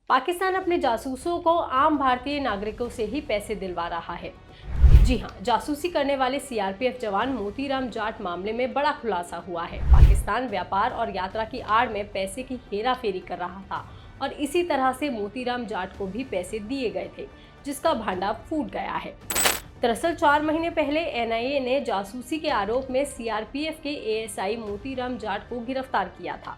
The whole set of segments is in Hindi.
पाकिस्तान अपने जासूसों को आम भारतीय नागरिकों से ही पैसे दिलवा रहा है। जी हां, जासूसी करने वाले सीआरपीएफ जवान मोतीराम जाट मामले में बड़ा खुलासा हुआ है। पाकिस्तान व्यापार और यात्रा की आड़ में पैसे की हेराफेरी कर रहा था और इसी तरह से मोतीराम जाट को भी पैसे दिए गए थे, जिसका भांडा फूट गया है। दरअसल 4 महीने पहले एनआईए ने जासूसी के आरोप में सीआरपीएफ के एएसआई मोतीराम जाट को गिरफ्तार किया था।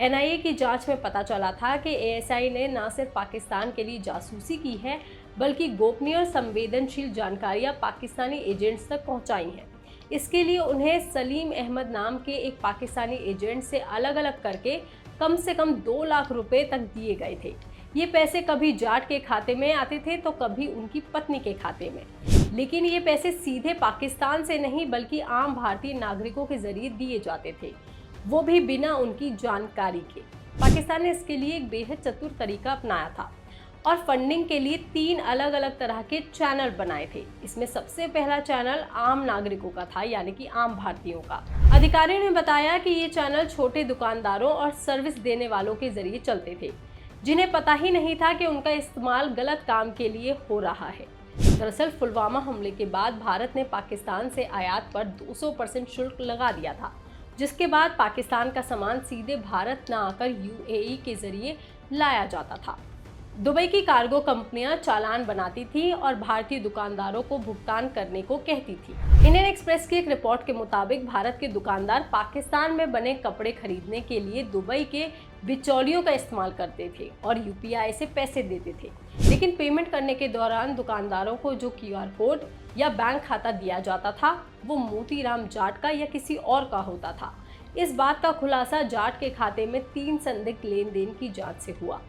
एनआईए की जांच में पता चला था कि एएसआई ने न सिर्फ पाकिस्तान के लिए जासूसी की है, बल्कि गोपनीय और संवेदनशील जानकारियां पाकिस्तानी एजेंट्स तक पहुंचाई हैं। इसके लिए उन्हें सलीम अहमद नाम के एक पाकिस्तानी एजेंट से अलग अलग करके कम से कम 2 लाख रुपए तक दिए गए थे। ये पैसे कभी जाट के खाते में आते थे तो कभी उनकी पत्नी के खाते में, लेकिन ये पैसे सीधे पाकिस्तान से नहीं बल्कि आम भारतीय नागरिकों के जरिए दिए जाते थे, वो भी बिना उनकी जानकारी के। पाकिस्तान ने इसके लिए एक बेहद चतुर तरीका अपनाया था और फंडिंग के लिए 3 अलग अलग तरह के चैनल बनाए थे। इसमें सबसे पहला चैनल आम नागरिकों का था, यानी कि आम भारतीयों का। अधिकारियों ने बताया कि ये चैनल छोटे दुकानदारों और सर्विस देने वालों के जरिए चलते थे, जिन्हें पता ही नहीं था कि उनका इस्तेमाल गलत काम के लिए हो रहा है। दरअसल पुलवामा हमले के बाद भारत ने पाकिस्तान से आयात पर 200% शुल्क लगा दिया था, जिसके बाद पाकिस्तान का सामान सीधे भारत न आकर यूएई के जरिए लाया जाता था। दुबई की कार्गो कंपनियां चालान बनाती थी और भारतीय दुकानदारों को भुगतान करने को कहती थी। इंडियन एक्सप्रेस की एक रिपोर्ट के मुताबिक भारत के दुकानदार पाकिस्तान में बने कपड़े खरीदने के लिए दुबई के बिचौलियों का इस्तेमाल करते थे और यूपीआई से पैसे देते थे, लेकिन पेमेंट करने के दौरान दुकानदारों को जो क्यूआर कोड या बैंक खाता दिया जाता था वो मोतीराम जाट का या किसी और का होता था। इस बात का खुलासा जाट के खाते में 3 संदिग्ध लेन देन की जांच से हुआ।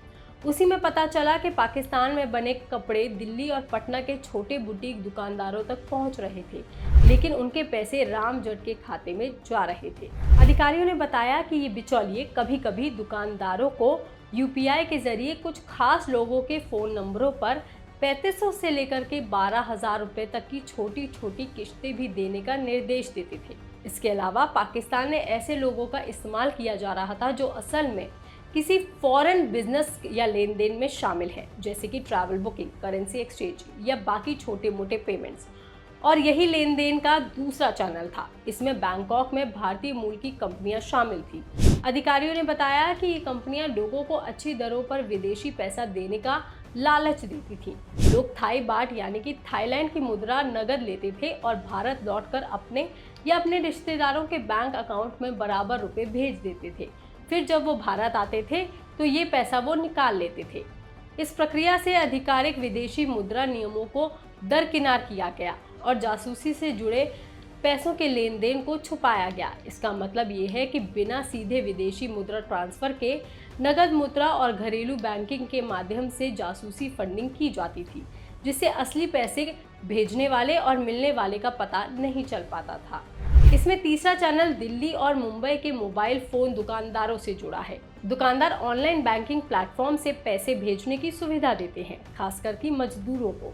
उसी में पता चला कि पाकिस्तान में बने कपड़े दिल्ली और पटना के छोटे बुटीक दुकानदारों तक पहुंच रहे थे, लेकिन उनके पैसे राम जट के खाते में जा रहे थे। अधिकारियों ने बताया कि ये बिचौलिए कभी कभी दुकानदारों को यूपीआई के जरिए कुछ खास लोगों के फ़ोन नंबरों पर 3500 से लेकर के 12,000 रुपये तक की छोटी छोटी किश्तें भी देने का निर्देश देते थे। इसके अलावा पाकिस्तान में ऐसे लोगों का इस्तेमाल किया जा रहा था जो असल में किसी फॉरेन बिजनेस या लेन देन में शामिल है, जैसे कि ट्रैवल बुकिंग, करेंसी एक्सचेंज या बाकी छोटे मोटे पेमेंट्स। और यही लेन देन का दूसरा चैनल था। इसमें बैंकॉक में भारतीय मूल की कंपनियां शामिल थी। अधिकारियों ने बताया कि ये कंपनियां लोगों को अच्छी दरों पर विदेशी पैसा देने का लालच देती थी। लोग थाई बाट यानी कि थाईलैंड की मुद्रा नगद लेते थे और भारत लौटकर अपने या अपने रिश्तेदारों के बैंक अकाउंट में बराबर रुपए भेज देते थे। फिर जब वो भारत आते थे तो ये पैसा वो निकाल लेते थे। इस प्रक्रिया से आधिकारिक विदेशी मुद्रा नियमों को दरकिनार किया गया और जासूसी से जुड़े पैसों के लेन देन को छुपाया गया। इसका मतलब ये है कि बिना सीधे विदेशी मुद्रा ट्रांसफर के नगद मुद्रा और घरेलू बैंकिंग के माध्यम से जासूसी फंडिंग की जाती थी, जिससे असली पैसे भेजने वाले और मिलने वाले का पता नहीं चल पाता था। इसमें तीसरा चैनल दिल्ली और मुंबई के मोबाइल फोन दुकानदारों से जुड़ा है। दुकानदार ऑनलाइन बैंकिंग प्लेटफॉर्म से पैसे भेजने की सुविधा देते हैं, खासकर कि मजदूरों को।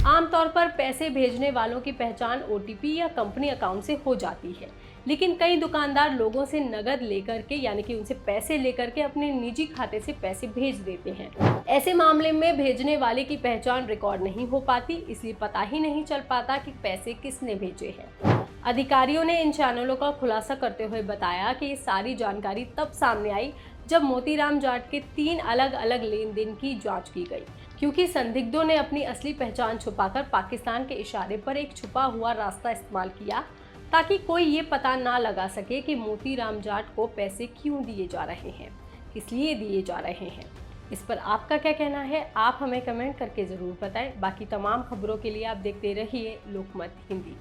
आमतौर पर पैसे भेजने वालों की पहचान ओटीपी या कंपनी अकाउंट से हो जाती है, लेकिन कई दुकानदार लोगों से नगद लेकर के यानी कि उनसे पैसे लेकर के अपने निजी खाते से पैसे भेज देते हैं। ऐसे मामले में भेजने वाले की पहचान रिकॉर्ड नहीं हो पाती, इसलिए पता ही नहीं चल पाता कि पैसे किसने भेजे हैं। अधिकारियों ने इन चैनलों का खुलासा करते हुए बताया कि ये सारी जानकारी तब सामने आई जब मोतीराम जाट के 3 अलग अलग लेन देन की जांच की गई, क्योंकि संदिग्धों ने अपनी असली पहचान छुपाकर पाकिस्तान के इशारे पर एक छुपा हुआ रास्ता इस्तेमाल किया, ताकि कोई ये पता ना लगा सके कि मोतीराम जाट को पैसे क्यों दिए जा रहे हैं, किस लिए दिए जा रहे हैं। इस पर आपका क्या कहना है, आप हमें कमेंट करके ज़रूर बताएं। बाकी तमाम खबरों के लिए आप देखते रहिए लोकमत हिंदी।